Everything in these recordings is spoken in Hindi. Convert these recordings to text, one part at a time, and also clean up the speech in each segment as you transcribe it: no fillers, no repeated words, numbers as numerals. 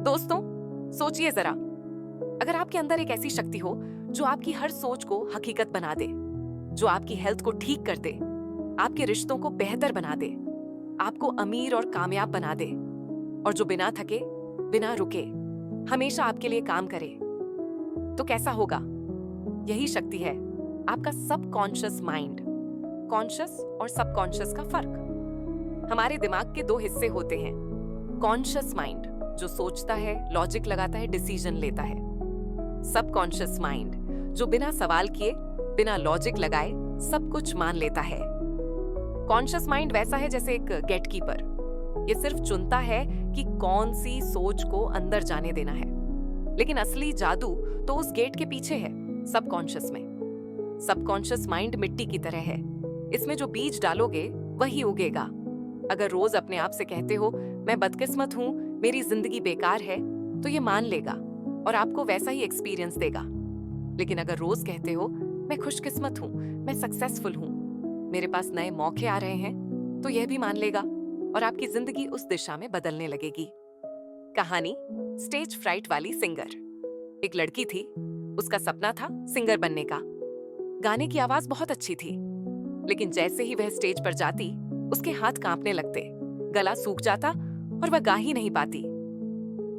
दोस्तों, सोचिए जरा, अगर आपके अंदर एक ऐसी शक्ति हो जो आपकी हर सोच को हकीकत बना दे, जो आपकी हेल्थ को ठीक कर दे, आपके रिश्तों को बेहतर बना दे, आपको अमीर और कामयाब बना दे, और जो बिना थके, बिना रुके, हमेशा आपके लिए काम करे, तो कैसा होगा? यही शक्ति है आपका सबकॉन्शियस माइंड। कॉन्शियस और सबकॉन्शियस का फर्क। हमारे दिमाग के दो हिस्से होते हैं। कॉन्शियस माइंड जो सोचता है, लॉजिक लगाता है, डिसीजन लेता है। सबकॉन्शियस माइंड जो बिना सवाल किए, बिना लॉजिक लगाए सब कुछ मान लेता है। कॉन्शियस माइंड वैसा है जैसे एक गेटकीपर। ये सिर्फ चुनता है कि कौन सी सोच को अंदर जाने देना है, लेकिन असली जादू तो उस गेट के पीछे है, सबकॉन्शियस में। सबकॉन्शियस माइंड मिट्टी की तरह है। इसमें जो बीज डालोगे वही उगेगा। अगर रोज अपने आप से कहते हो मैं बदकिस्मत हूं, मेरी जिंदगी बेकार है, तो ये मान लेगा और आपको वैसा ही एक्सपीरियंस देगा। लेकिन अगर रोज कहते हो मैं खुशकिस्मत हूं, मैं सक्सेसफुल हूं, मेरे पास नए मौके आ रहे हैं, तो यह भी मान लेगा और आपकी जिंदगी उस दिशा में बदलने लगेगी। कहानी स्टेज फ्राइट वाली सिंगर। एक लड़की थी, उसका सपना था सिंगर बनने का। गाने की आवाज बहुत अच्छी थी, लेकिन जैसे ही वह स्टेज पर जाती, उसके हाथ कांपने लगते, गला सूख जाता और वह गा ही नहीं पाती।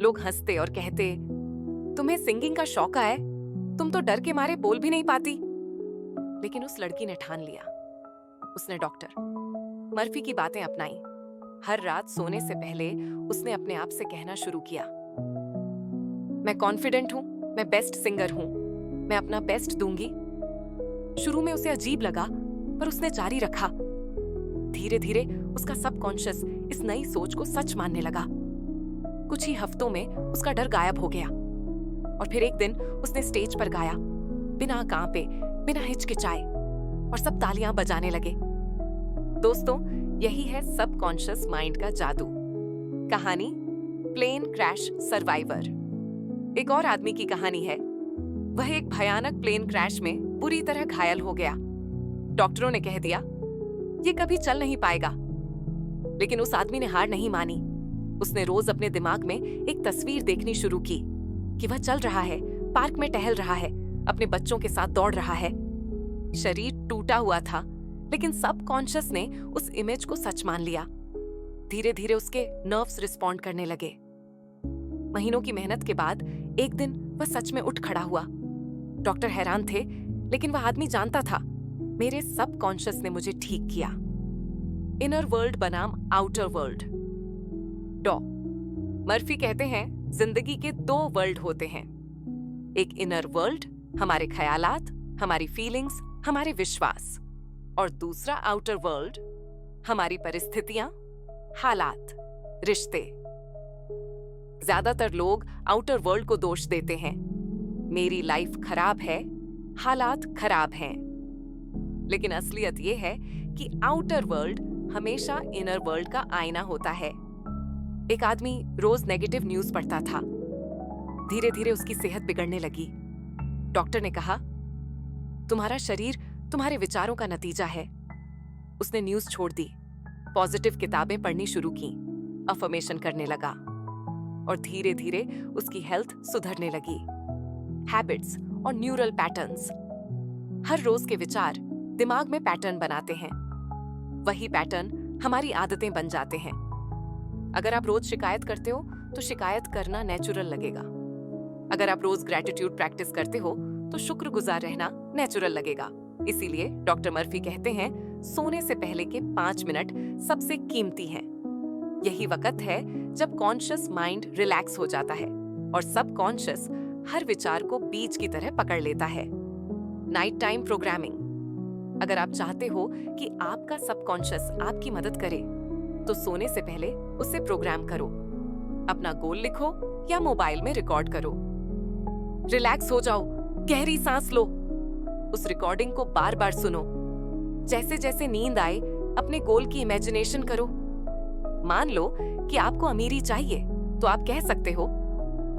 लोग हंसते और कहते, तुम्हें सिंगिंग का शौक है, तुम तो डर के मारे बोल भी नहीं पाती। लेकिन उस लड़की ने ठान लिया। उसने डॉक्टर मर्फी की बातें अपनाई। हर रात सोने से पहले उसने अपने आप से कहना शुरू किया, मैं कॉन्फिडेंट हूं, मैं बेस्ट सिंगर हूं, मैं अपना बेस्ट दूंगी। शुरू में उसे अजीब लगा, पर उसने जारी रखा। धीरे धीरे उसका सबकॉन्शियस इस नई सोच को सच मानने लगा। कुछ ही हफ्तों में उसका डर गायब हो गया और फिर एक दिन उसने स्टेज पर गाया, बिना कांपे, बिना हिचकिचाए, और सब तालियां बजाने लगे। दोस्तों, यही है सबकॉन्शियस माइंड का जादू। कहानी प्लेन क्रैश सर्वाइवर। एक और आदमी की कहानी है। वह एक भयानक प्लेन क्रैश में बुरी तरह घायल हो गया। डॉक्टरों ने कह दिया ये कभी चल नहीं पाएगा, लेकिन उस आदमी ने हार नहीं मानी। उसने रोज अपने दिमाग में एक तस्वीर देखनी शुरू की कि वह चल रहा है, पार्क में टहल रहा है, अपने बच्चों के साथ दौड़ रहा है। शरीर टूटा हुआ था, लेकिन सबकॉन्शियस ने उस इमेज को सच मान लिया। धीरे धीरे उसके नर्व्स रिस्पॉन्ड करने लगे। महीनों की मेहनत के बाद एक दिन वह सच में उठ खड़ा हुआ। डॉक्टर हैरान थे, लेकिन वह आदमी जानता था, मेरे सबकॉन्शियस ने मुझे ठीक किया। इनर वर्ल्ड बनाम आउटर वर्ल्ड। डॉ मर्फी कहते हैं जिंदगी के दो वर्ल्ड होते हैं। एक इनर वर्ल्ड, हमारे ख्यालात, हमारी फीलिंग्स, हमारे विश्वास, और दूसरा आउटर वर्ल्ड, हमारी परिस्थितियां, हालात, रिश्ते। ज्यादातर लोग आउटर वर्ल्ड को दोष देते हैं, मेरी लाइफ खराब है, हालात खराब हैं। लेकिन असलियत यह है कि आउटर वर्ल्ड हमेशा इनर वर्ल्ड का आईना होता है। एक आदमी रोज नेगेटिव न्यूज पढ़ता था। धीरे धीरे उसकी सेहत बिगड़ने लगी। डॉक्टर ने कहा, तुम्हारा शरीर तुम्हारे विचारों का नतीजा है। उसने न्यूज छोड़ दी, पॉजिटिव किताबें पढ़नी शुरू की, अफर्मेशन करने लगा, और धीरे धीरे उसकी हेल्थ सुधरने लगी। हैबिट्स और न्यूरल पैटर्न्स। हर रोज के विचार दिमाग में पैटर्न बनाते हैं। वही पैटर्न हमारी आदतें बन जाते हैं। अगर आप रोज शिकायत करते हो तो शिकायत करना नेचुरल लगेगा। अगर आप रोज ग्रेटिट्यूड प्रैक्टिस करते हो तो शुक्रगुजार रहना नेचुरल लगेगा। इसीलिए डॉक्टर मर्फी कहते हैं, सोने से पहले के 5 मिनट सबसे कीमती हैं। यही वक्त है जब कॉन्शियस माइंड रिलैक्स हो जाता है और सबकॉन्शियस हर विचार को बीज की तरह पकड़ लेता है। Night time programming. अगर आप चाहते हो कि आपका सबकॉन्शियस आपकी मदद करे, तो सोने से पहले उसे प्रोग्राम करो। अपना गोल लिखो या मोबाइल में रिकॉर्ड करो। रिलैक्स हो जाओ, गहरी सांस लो, उस रिकॉर्डिंग को बार बार सुनो। जैसे जैसे नींद आए अपने गोल की इमेजिनेशन करो। मान लो कि आपको अमीरी चाहिए, तो आप कह सकते हो,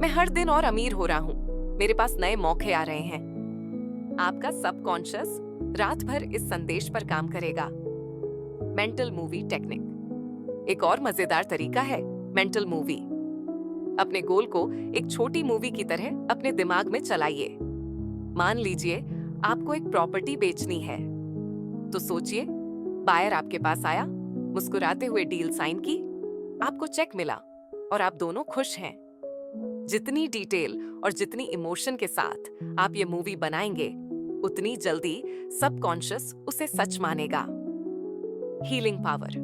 मैं हर दिन और अमीर हो रहा हूं, मेरे पास नए मौके आ रहे हैं। आपका सबकॉन्शियस रात भर इस संदेश पर काम करेगा। Mental movie technique. एक और मजेदार तरीका है मेंटल मूवी। अपने गोल को एक छोटी मूवी की तरह अपने दिमाग में चलाइए। मान लीजिए आपको एक प्रॉपर्टी बेचनी है, तो सोचिए बायर आपके पास आया, मुस्कुराते हुए डील साइन की, आपको चेक मिला और आप दोनों खुश हैं। जितनी डिटेल और जितनी इमोशन के साथ आप ये मूवी बनाएंगे, उतनी जल्दी सबकॉन्शियस उसे सच मानेगा। Healing power.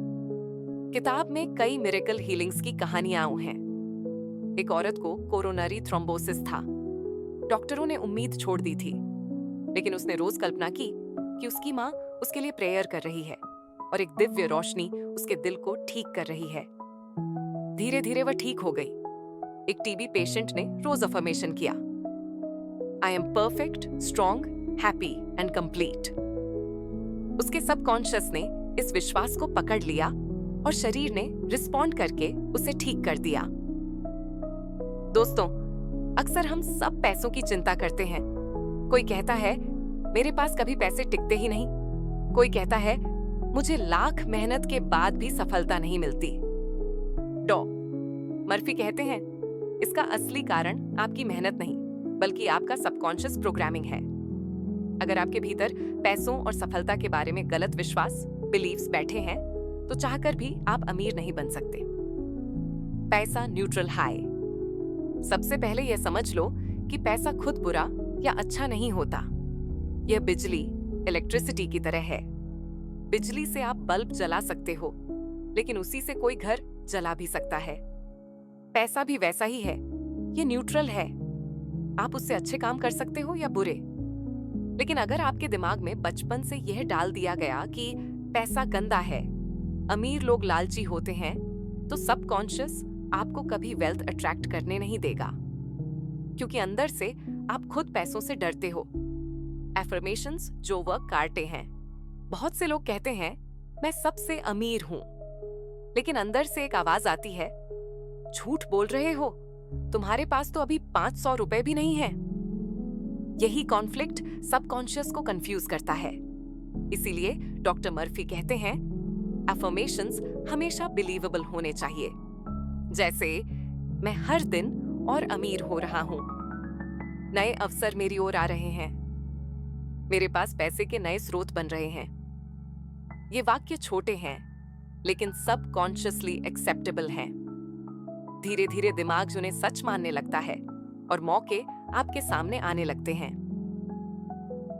किताब में कई मिरेकल हीलिंग्स की कहानियां हैं। एक औरत को कोरोनरी थ्रोम्बोसिस था। डॉक्टरों ने उम्मीद छोड़ दी थी, लेकिन उसने रोज कल्पना की कि उसकी माँ उसके लिए प्रेयर कर रही है और एक दिव्य रोशनी उसके दिल को ठीक कर रही है। धीरे धीरे वह ठीक हो गई। एक टीबी पेशेंट ने रोज अफर्मेशन किया, I am perfect, strong, happy and complete. उसके सबकॉन्शियस ने इस विश्वास को पकड़ लिया और शरीर ने रिस्पॉन्ड करके उसे ठीक कर दिया। दोस्तों, अक्सर हम सब पैसों की चिंता करते हैं। कोई कहता है मेरे पास कभी पैसे टिकते ही नहीं। कोई कहता है मुझे लाख मेहनत के बाद भी सफलता नहीं मिलती। डॉ मर्फी कहते हैं इसका असली कारण आपकी मेहनत नहीं, बल्कि आपका सबकॉन्शियस प्रोग्रामिंग है। अगर आपके भीतर पैसों और सफलता के बारे में गलत विश्वास, बिलीव्स बैठे हैं, तो चाहकर भी आप अमीर नहीं बन सकते। पैसा न्यूट्रल हाई। सबसे पहले यह समझ लो कि पैसा खुद बुरा या अच्छा नहीं होता। यह बिजली, इलेक्ट्रिसिटी की तरह है। बिजली से आप बल्ब जला सकते हो, लेकिन उसी से कोई घर जला भी सकता है। पैसा भी वैसा ही है, ये न्यूट्रल है। आप उससे अच्छे काम कर सकते हो या बुरे। लेकिन अगर आपके दिमाग में बचपन से यह डाल दिया गया कि पैसा गंदा है, अमीर लोग लालची होते हैं, तो सबकॉन्शियस आपको कभी वेल्थ अट्रैक्ट करने नहीं देगा, क्योंकि अंदर से आप खुद पैसों से डरते हो। एफर्मेशंस जो वर्क काटते हैं। बहुत से लोग कहते हैं मैं सबसे अमीर हूं, लेकिन अंदर से एक आवाज आती है, झूठ बोल रहे हो, तुम्हारे पास तो अभी 500 रुपए भी नहीं है। यही कॉन्फ्लिक्ट सबकॉन्शियस को कंफ्यूज करता है। इसीलिए डॉक्टर मर्फी कहते हैं अफर्मेशंस हमेशा बिलीवेबल होने चाहिए। जैसे मैं हर दिन और अमीर हो रहा हूं, नए अवसर मेरी ओर आ रहे हैं, मेरे पास पैसे के नए स्रोत बन रहे हैं। ये वाक्य छोटे हैं, लेकिन सबकॉन्शियसली एक्सेप्टेबल हैं। धीरे धीरे दिमाग उन्हें सच मानने लगता है और मौके आपके सामने आने लगते हैं।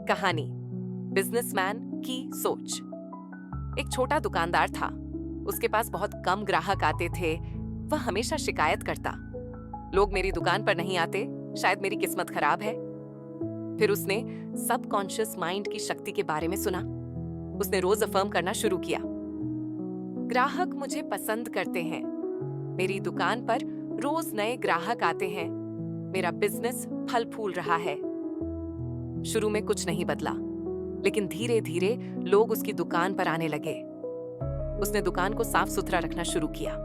कहानी, बिजनेसमैन की सोच। एक छोटा दुकानदार था। उसके पास बहुत कम ग्राहक आते थे। वह हमेशा शिकायत करता, लोग मेरी दुकान पर नहीं आते, शायद मेरी किस्मत खराब है। फिर उसने सबकॉन्शियस माइंड की शक्ति के बारे में सुना। उसने रोज अफर्म करना शुरू किया, ग्राहक मुझे पसंद करते हैं, मेरी दुकान पर रोज नए ग्राहक आते हैं, मेरा बिजनेस फल फूल रहा है। शुरू में कुछ नहीं बदला, लेकिन धीरे धीरे लोग उसकी दुकान पर आने लगे। उसने दुकान को साफ सुथरा रखना शुरू किया,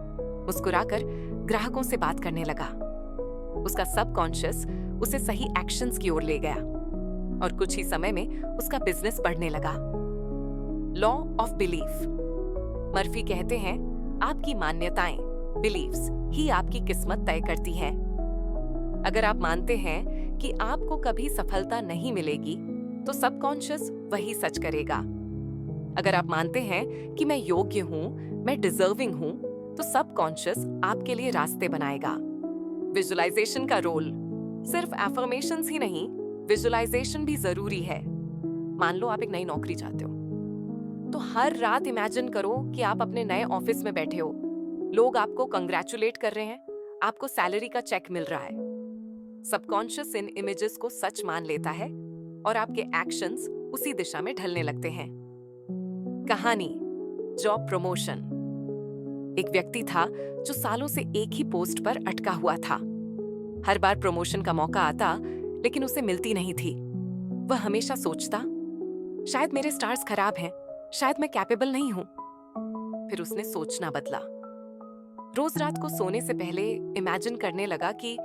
मुस्कुराकर ग्राहकों से बात करने लगा। उसका सबकॉन्शियस उसे सही एक्शंस की ओर ले गया और कुछ ही समय में उसका बिजनेस बढ़ने लगा। Law of belief. मर्फी कहते हैं आपकी मान्यताएं, बिलीव्स ही आपकी किस्मत तय करती हैं। अगर आप मानते हैं कि आपको कभी सफलता नहीं मिलेगी, तो सबकॉन्शियस वही सच करेगा। अगर आप मानते हैं कि मैं योग्य हूं, मैं डिजर्विंग हूं, तो सबकॉन्शियस आपके लिए रास्ते बनाएगा। विजुअलाइजेशन का रोल। सिर्फ एफर्मेशंस ही नहीं, विजुअलाइजेशन भी जरूरी है। मान लो आप एक नई नौकरी चाहते हो, तो हर रात इमेजिन करो कि आप अपने नए ऑफिस में बैठे हो, लोग आपको कंग्रेचुलेट कर रहे हैं, आपको सैलरी का चेक मिल रहा है। सबकॉन्शियस इन इमेजेस को सच मान लेता है और आपके एक्शंस उसी दिशा में ढलने लगते हैं। कहानी, जॉब प्रमोशन। एक व्यक्ति था जो सालों से एक ही पोस्ट पर अटका हुआ था। हर बार प्रमोशन का मौका आता, लेकिन उसे मिलती नहीं थी। वह हमेशा सोचता, शायद मेरे स्टार्स खराब हैं, शायद मैं कैपेबल नहीं हूं। फिर उसने सोचना बदला। रोज रात को सोने से पहले इमेजिन करने लगा कि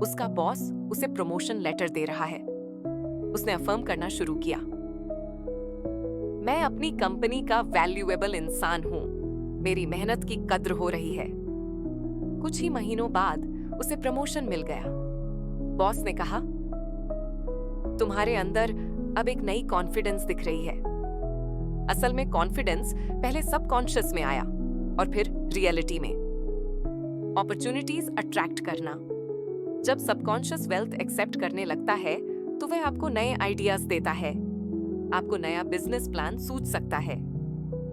उसका बॉस उसे प्रमोशन लेटर दे रहा है। उसने अफर्म करना शुरू किया, मैं अपनी कंपनी का वैल्यूएबल इंसान हूं, मेरी मेहनत की कद्र हो रही है। कुछ ही महीनों बाद उसे प्रमोशन मिल गया। बॉस ने कहा, तुम्हारे अंदर अब एक नई कॉन्फिडेंस दिख रही है। असल में कॉन्फिडेंस पहले सबकॉन्शियस में आया और फिर रियलिटी में। अपॉर्चुनिटीज अट्रैक्ट करना। जब सबकॉन्शियस वेल्थ एक्सेप्ट करने लगता है तो वह आपको नए आइडियाज देता है। आपको नया बिजनेस प्लान सूझ सकता है।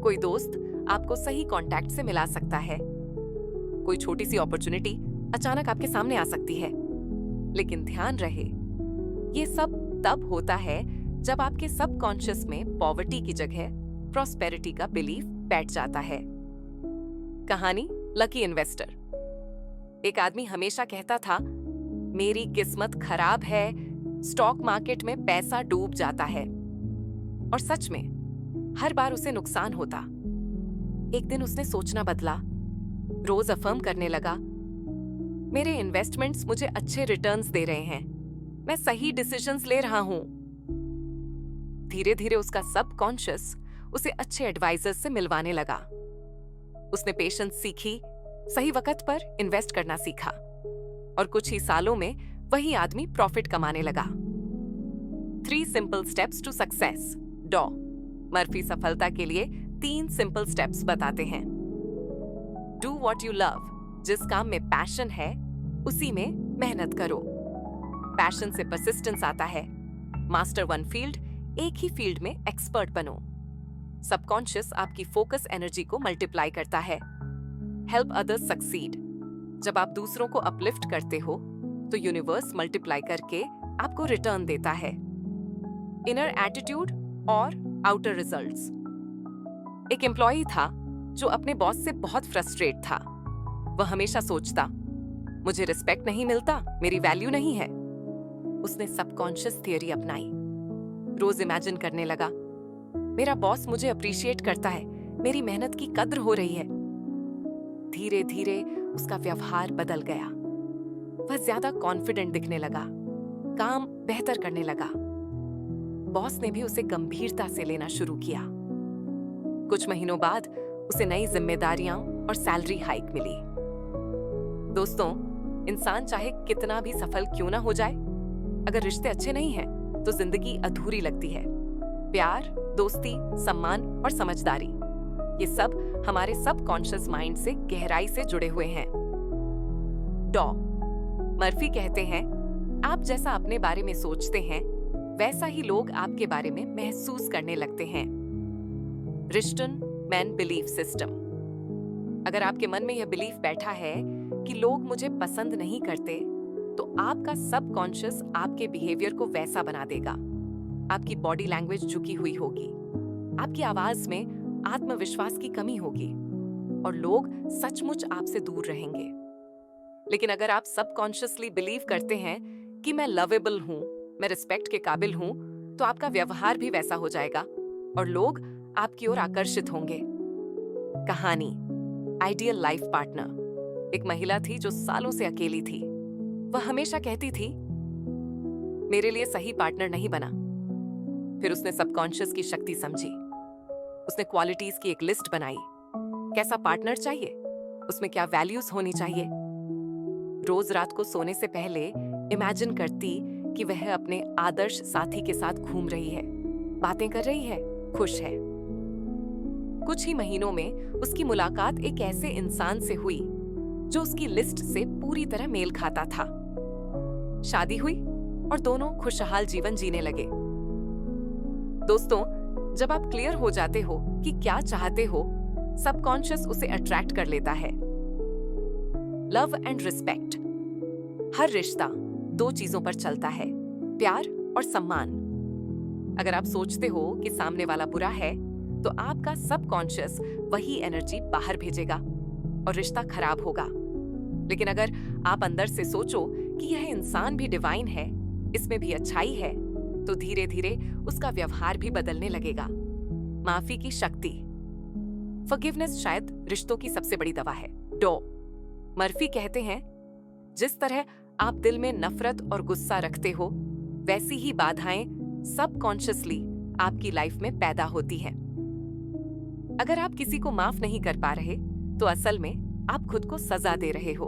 कोई दोस्त आपको सही कॉन्टैक्ट से मिला सकता है। कोई छोटी सी अपॉर्चुनिटी अचानक आपके सामने आ सकती है। लेकिन ध्यान रहे, ये सब तब होता है जब आपके सबकॉन्शियस में पॉवर्टी की जगह प्रॉस्पेरिटी का बिलीफ बैठ जाता है। कहानी लकी इन्वेस्टर। एक आदमी हमेशा कहता था, मेरी किस्मत खराब है, स्टॉक मार्केट में पैसा डूब जाता है। और सच में हर बार उसे नुकसान होता। एक दिन उसने सोचना बदला। रोज अफर्म करने लगा, मेरे इन्वेस्टमेंट्स मुझे अच्छे रिटर्न्स दे रहे हैं, मैं सही डिसीजंस ले रहा हूं। धीरे धीरे उसका सबकॉन्शियस उसे अच्छे एडवाइजर्स से मिलवाने लगा। उसने पेशेंस सीखी, सही वक्त पर इन्वेस्ट करना सीखा और कुछ ही सालों में वही आदमी प्रॉफिट कमाने लगा। 3 सिंपल स्टेप्स टू सक्सेस। डॉ मर्फी सफलता के लिए 3 सिंपल स्टेप्स बताते हैं। Do what you love. जिस काम में पैशन है उसी में मेहनत करो। पैशन से परसिस्टेंस आता है। मास्टर वन फील्ड, एक ही फील्ड में एक्सपर्ट बनो। सबकॉन्शियस आपकी फोकस एनर्जी को मल्टीप्लाई करता है। Help others succeed. जब आप दूसरों को अपलिफ्ट करते हो तो यूनिवर्स मल्टीप्लाई करके आपको रिटर्न देता है। इनर एटीट्यूड और आउटर रिजल्ट्स। एक एम्प्लॉई था जो अपने बॉस से बहुत फ्रस्ट्रेट था। वह हमेशा सोचता, मुझे रिस्पेक्ट नहीं मिलता, मेरी वैल्यू नहीं है। उसने सबकॉन्शियस थियरी अपनाई। रोज इमेजिन करने लगा, मेरा बॉस मुझे अप्रिशिएट करता है, मेरी मेहनत की कद्र हो रही है। धीरे धीरे उसका व्यवहार बदल गया। वह ज्यादा कॉन्फिडेंट दिखने लगा, काम बेहतर करने लगा। बॉस ने भी उसे गंभीरता से लेना शुरू किया। कुछ महीनों बाद उसे नई जिम्मेदारियां और सैलरी हाइक मिली। दोस्तों, इंसान चाहे कितना भी सफल क्यों ना हो जाए, अगर रिश्ते अच्छे नहीं हैं तो जिंदगी अधूरी लगती है। प्यार, दोस्ती, सम्मान और समझदारी, ये सब हमारे सबकॉन्शियस माइंड से गहराई से जुड़े हुए हैं। डॉ मर्फी कहते हैं, आप जैसा अपने बारे में सोचते हैं वैसा ही लोग आपके बारे में महसूस करने लगते हैं। रिश्टन मैन बिलीफ सिस्टम। अगर आपके मन में यह बिलीफ बैठा है कि लोग मुझे पसंद नहीं करते, तो आपका सबकॉन्शियस आपके बिहेवियर को वैसा बना देगा। आपकी बॉडी लैंग्वेज झुकी हुई होगी, आपकी आवाज में आत्मविश्वास की कमी होगी और लोग सचमुच आपसे दूर रहेंगे। लेकिन अगर आप सबकॉन्शियसली बिलीव करते हैं कि मैं लवेबल हूं, मैं रिस्पेक्ट के काबिल हूं, तो आपका व्यवहार भी वैसा हो जाएगा और लोग आपकी ओर आकर्षित होंगे। कहानी आइडियल लाइफ पार्टनर। एक महिला थी जो सालों से अकेली थी। वह हमेशा कहती थी, मेरे लिए सही पार्टनर नहीं बना। फिर उसने सबकॉन्शियस की शक्ति समझी। उसने क्वालिटीज की एक लिस्ट बनाई। कैसा पार्टनर चाहिए, उसमें क्या वैल्यूज होनी चाहिए। रोज रात को सोने से पहले इमेजिन करती कि वह अपने आदर्श साथी के साथ घूम रही है, बातें कर रही है, खुश है। कुछ ही महीनों में उसकी मुलाकात एक ऐसे इंसान से हुई जो उसकी लिस्ट से पूरी तरह मेल खाता था। शादी हुई और दोनों खुशहाल जीवन जीने लगे। दोस्तों, जब आप क्लियर हो जाते हो कि क्या चाहते हो, सबकॉन्शियस उसे अट्रैक्ट कर लेता है। Love and respect. हर रिश्ता 2 चीजों पर चलता है, प्यार और सम्मान। अगर आप सोचते हो कि सामने वाला बुरा है, तो आपका सबकॉन्शियस वही एनर्जी बाहर भेजेगा और रिश्ता खराब होगा। लेकिन अगर आप अंदर से सोचो कि यह इंसान भी डिवाइन है, इसमें भी अच्छाई है, तो धीरे धीरे उसका व्यवहार भी बदलने लगेगा। माफी की शक्ति। फॉरगिवनेस शायद रिश्तों की सबसे बड़ी दवा है। डॉ मर्फी कहते हैं, जिस तरह आप दिल में नफरत और गुस्सा रखते हो, वैसी ही बाधाएं सबकॉन्शियसली आपकी लाइफ में पैदा होती हैं। अगर आप किसी को माफ नहीं कर पा रहे, तो असल में आप खुद को सजा दे रहे हो।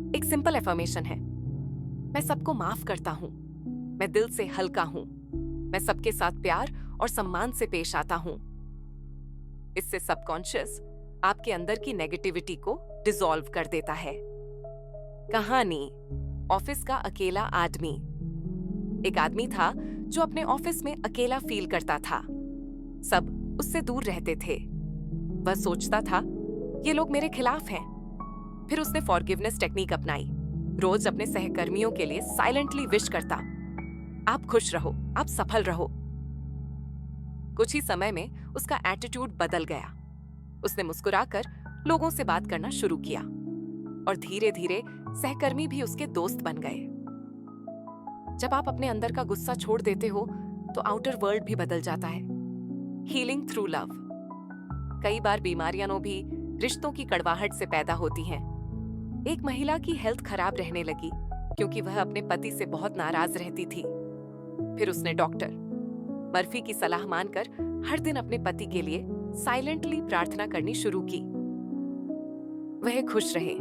एक सिंपल एफर्मेशन है, मैं सबको माफ करता हूँ, मैं दिल से हल्का हूँ, मैं सबके साथ प्यार और सम्मान से पेश आता हूँ। इससे सबकॉन्शियस आपके अंदर की नेगेटिविटी को डिसॉल्व कर देता है। कहानी, ऑफिस का अकेला आदमी। एक आदमी था जो अपने ऑफिस में अकेला फील करता था। सब उससे दूर रहते थे। वह सोचता था, ये लोग मेरे खिलाफ हैं। फिर उसने फॉरगिवनेस टेक्निक अपनाई। रोज अपने सहकर्मियों के लिए साइलेंटली विश करता, आप खुश रहो, आप सफल रहो। कुछ ही समय में उसका एटीट्यूड बदल गया। उसने मुस्कुराकर लोगों से बात करना शुरू किया और धीरे धीरे सहकर्मी भी उसके दोस्त बन गए। जब आप अपने अंदर का गुस्सा छोड़ देते हो तो आउटर वर्ल्ड भी बदल जाता है। Healing through love. कई बार बीमारियां भी रिश्तों की कड़वाहट से पैदा होती हैं। एक महिला की हेल्थ खराब रहने लगी क्योंकि वह अपने पति से बहुत नाराज रहती थी। फिर उसने डॉक्टर मर्फी की सलाह मानकर हर दिन अपने पति के लिए साइलेंटली प्रार्थना करनी शुरू की। वह खुश रहे,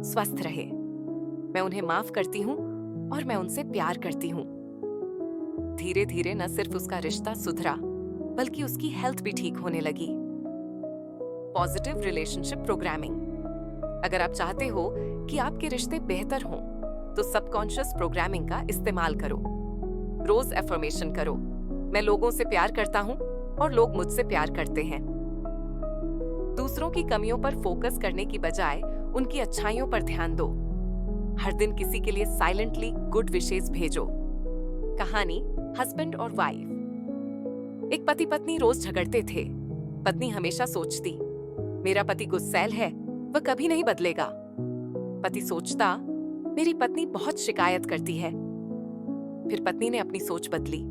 स्वस्थ रहे। मैं उन्हें माफ करती हूँ और मैं उनसे प्यार करती हूँ। धीरे धीरे न सिर्फ उसका रिश्ता सुधरा बल्कि उसकी हेल्थ भी ठीक होने लगी। Positive relationship programming. अगर आप चाहते हो कि आपके रिश्ते बेहतर हों, तो सबकॉन्शियस प्रोग्रामिंग का इस्तेमाल करो। रोज एफर्मेशन करो, मैं लोगों से प्यार करता हूं और लोग मुझसे प्यार करते हैं। दूसरों की कमियों पर फोकस करने की बजाय उनकी अच्छाइयों पर ध्यान दो। हर दिन किसी के लिए साइलेंटली गुड विशेस भेजो। कहानी, हस्बैंड और वाइफ। एक पति पत्नी रोज झगड़ते थे। पत्नी हमेशा सोचती, मेरा पति गुस्सैल है, वह कभी नहीं बदलेगा। पति सोचता, मेरी पत्नी बहुत शिकायत करती है। फिर पत्नी ने अपनी सोच बदली।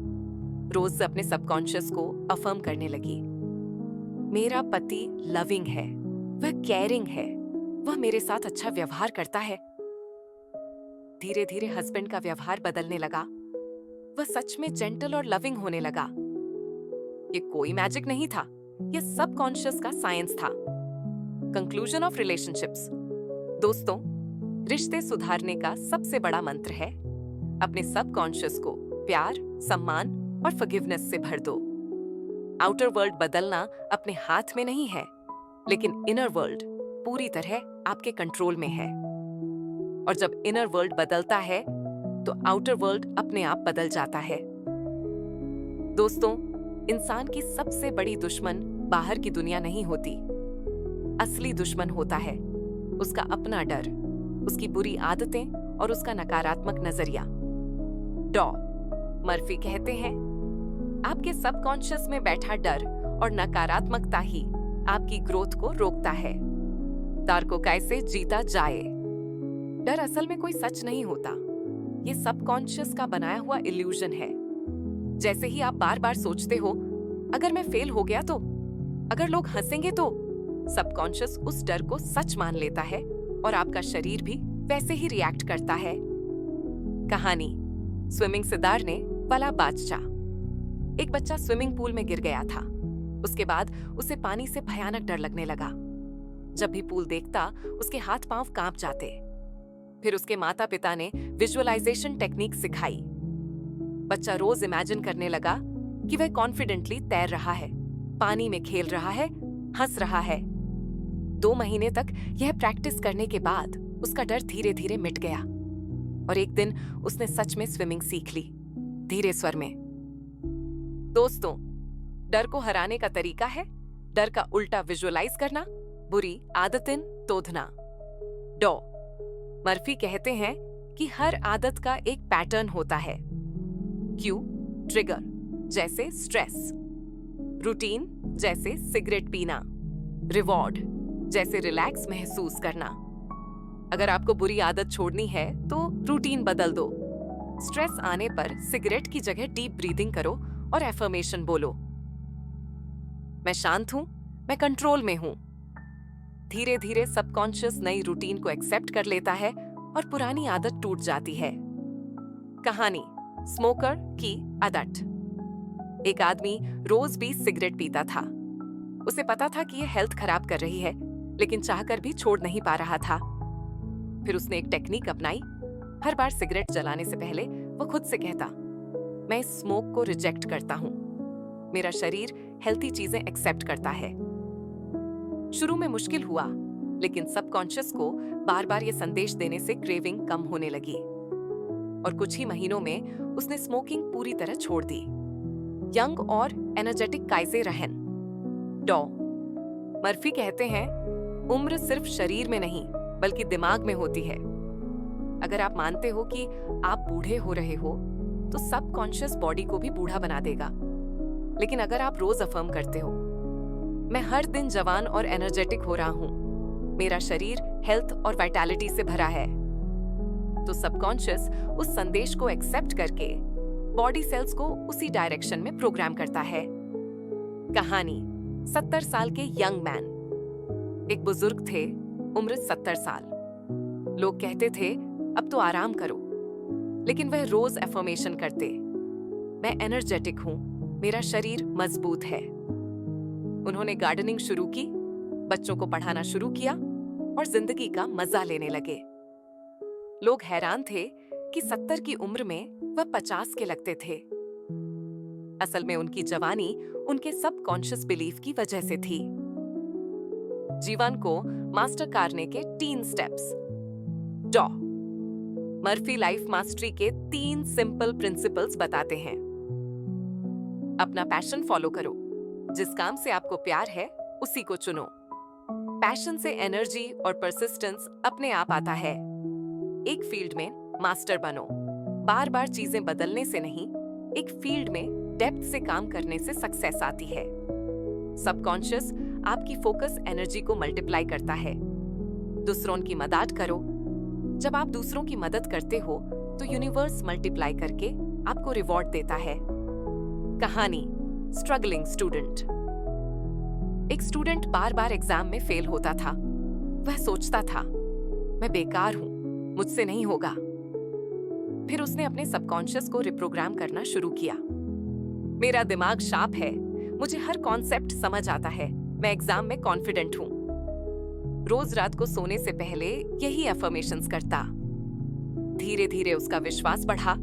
रोज अपने सबकॉन्शियस को अफर्म करने लगी, मेरा पति लविंग है, वह केयरिंग है, वह मेरे साथ अच्छा व्यवहार करता है। धीरे धीरे हस्बैंड का व्यवहार बदलने लगा। वह सच में जेंटल और लविंग होने लगा। ये कोई मैजिक नहीं था, यह सबकॉन्शियस का साइंस था। Conclusion of relationships. दोस्तों, रिश्ते सुधारने का सबसे बड़ा मंत्र है, अपने सबकॉन्शियस को प्यार, सम्मान और फॉरगिवनेस से भर दो। आउटर वर्ल्ड बदलना अपने हाथ में नहीं है, लेकिन इनर वर्ल्ड पूरी तरह आपके कंट्रोल में है। और जब इनर वर्ल्ड बदलता है तो आउटर वर्ल्ड अपने आप बदल जाता है। दोस्तों, इंसान की सबसे बड़ी दुश्मन बाहर की दुनिया नहीं होती। असली दुश्मन होता है उसका अपना डर, उसकी बुरी आदतें और उसका नकारात्मक नजरिया। डॉ मर्फी कहते हैं, आपके सबकॉन्शियस में बैठा डर और नकारात्मकता ही आपकी ग्रोथ को रोकता है। डर को कैसे जीता जाए। डर असल में कोई सच नहीं होता, ये सबकॉन्शियस का बनाया हुआ इल्यूजन है। जैसे ही आप बार बार सोचते हो, अगर मैं फेल हो गया तो, अगर लोग हंसेंगे तो, सबकॉन्शियस उस डर को सच मान लेता है और आपका शरीर भी वैसे ही रिएक्ट करता है। कहानी, स्विमिंग सिद्धारने वाला बादशाह। एक बच्चा स्विमिंग पूल में गिर गया था। उसके बाद उसे पानी से भयानक डर लगने लगा। जब भी पूल देखता, उसके हाथ पांव कांप जाते। फिर उसके माता पिता ने विजुअलाइजेशन टेक्निक सिखाई। बच्चा रोज इमेजिन करने लगा कि वह कॉन्फिडेंटली तैर रहा है, पानी में खेल रहा है, हंस रहा है। 2 महीने तक यह प्रैक्टिस करने के बाद उसका डर धीरे धीरे मिट गया और एक दिन उसने सच में स्विमिंग सीख ली, धीरे स्वर में। दोस्तों, डर को हराने का तरीका है डर का उल्टा विजुअलाइज करना, बुरी आदतें तोड़ना। डॉ मर्फी कहते हैं कि हर आदत का एक पैटर्न होता है। क्यू, ट्रिगर जैसे स्ट्रेस, रूटीन जैसे सिगरेट पीना, रिवॉर्ड जैसे रिलैक्स महसूस करना। अगर आपको बुरी आदत छोड़नी है तो रूटीन बदल दो। स्ट्रेस आने पर सिगरेट की जगह डीप ब्रीदिंग करो और एफर्मेशन बोलो, मैं शांत हूं, मैं कंट्रोल में हूं। धीरे धीरे सबकॉन्शियस नई रूटीन को एक्सेप्ट कर लेता है और पुरानी आदत टूट जाती है। कहानी, स्मोकर की आदत। एक आदमी रोज 20 सिगरेट पीता था। उसे पता था कि यह हेल्थ खराब कर रही है, लेकिन चाहकर भी छोड़ नहीं पा रहा था। फिर उसने एक टेक्निक अपनाई। हर बार सिगरेट जलाने से पहले वो खुद से कहता, मैं इस स्मोक को रिजेक्ट करता हूं। मेरा शरीर हेल्थी चीजें एक्सेप्ट करता है। शुरू में मुश्किल हुआ, लेकिन सबकॉन्शियस को बार बार ये संदेश देने से क्रेविंग कम होने लगी और कुछ ही महीनों में उसने स्मोकिंग पूरी तरह छोड़ दी। यंग और एनर्जेटिक काइजे रहन। डॉ मर्फी कहते हैं, उम्र सिर्फ शरीर में नहीं बल्कि दिमाग में होती है। अगर आप मानते हो कि आप बूढ़े हो रहे हो तो सबकॉन्शियस बॉडी को भी बूढ़ा बना देगा। लेकिन अगर आप रोज अफर्म करते हो, मैं हर दिन जवान और एनर्जेटिक हो रहा हूं, मेरा शरीर हेल्थ और वाइटैलिटी से भरा है, तो सबकॉन्शियस उस संदेश को एक्सेप्ट करके बॉडी सेल्स को उसी डायरेक्शन में प्रोग्राम करता है। कहानी 70 साल के यंग मैन। एक बुजुर्ग थे, उम्र 70 साल। लोग कहते थे अब तो आराम करो, लेकिन वह रोज एफर्मेशन करते, मैं एनर्जेटिक हूं, मेरा शरीर मजबूत है। उन्होंने गार्डनिंग शुरू की, बच्चों को पढ़ाना शुरू किया और जिंदगी का मजा लेने लगे। लोग हैरान थे कि 70 की उम्र में वह 50 के लगते थे। असल में उनकी जवानी उनके सबकॉन्शियस बिलीफ की वजह से थी। जीवन को मास्टर करने के 3 स्टेप्स। डॉ मर्फी लाइफ मास्टरी के 3 सिंपल प्रिंसिपल्स बताते हैं। अपना पैशन फॉलो करो, जिस काम से आपको प्यार है उसी को चुनो। पैशन से एनर्जी और परसिस्टेंस अपने आप आता है। एक फील्ड में मास्टर बनो। बार बार चीजें बदलने से नहीं, एक फील्ड में डेप्थ से काम करने से सक्सेस आती है। सबकॉन्शियस आपकी फोकस एनर्जी को मल्टीप्लाई करता है। दूसरों की मदद करो। जब आप दूसरों की मदद करते हो तो यूनिवर्स मल्टीप्लाई करके आपको रिवॉर्ड देता है। कहानी स्ट्रगलिंग स्टूडेंट। एक स्टूडेंट बार बार एग्जाम में फेल होता था। वह सोचता था, मैं बेकार हूं, मुझसे नहीं होगा। फिर उसने अपने सबकॉन्शियस को रिप्रोग्राम करना शुरू किया। मेरा दिमाग शार्प है, मुझे हर कॉन्सेप्ट समझ आता है, मैं एग्जाम में कॉन्फिडेंट हूं। रोज रात को सोने से पहले यही अफर्मेशंस करता। धीरे धीरे उसका विश्वास बढ़ा,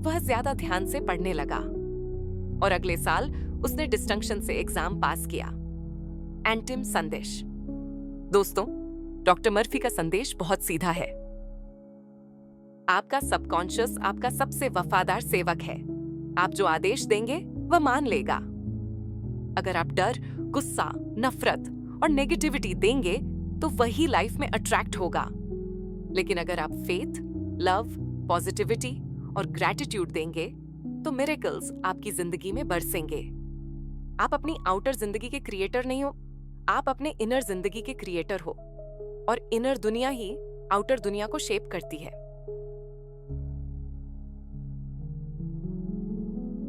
वह ज्यादा ध्यान से पढ़ने लगा और अगले साल उसने डिस्टिंक्शन से एग्जाम पास किया। अंतिम संदेश। दोस्तों, डॉक्टर मर्फी का संदेश बहुत सीधा है। आपका सबकॉन्शियस आपका सबसे वफादार सेवक है। आप जो आदेश देंगे वह मान लेगा। अगर आप डर, गुस्सा, नफरत और नेगेटिविटी देंगे तो वही लाइफ में अट्रैक्ट होगा। लेकिन अगर आप फेथ, लव, पॉजिटिविटी और ग्रैटिट्यूड देंगे तो मिरेकल्स आपकी जिंदगी में बरसेंगे। आप अपनी आउटर जिंदगी के क्रिएटर नहीं हो, आप अपने इनर जिंदगी के क्रिएटर हो और इनर दुनिया ही आउटर दुनिया को शेप करती है।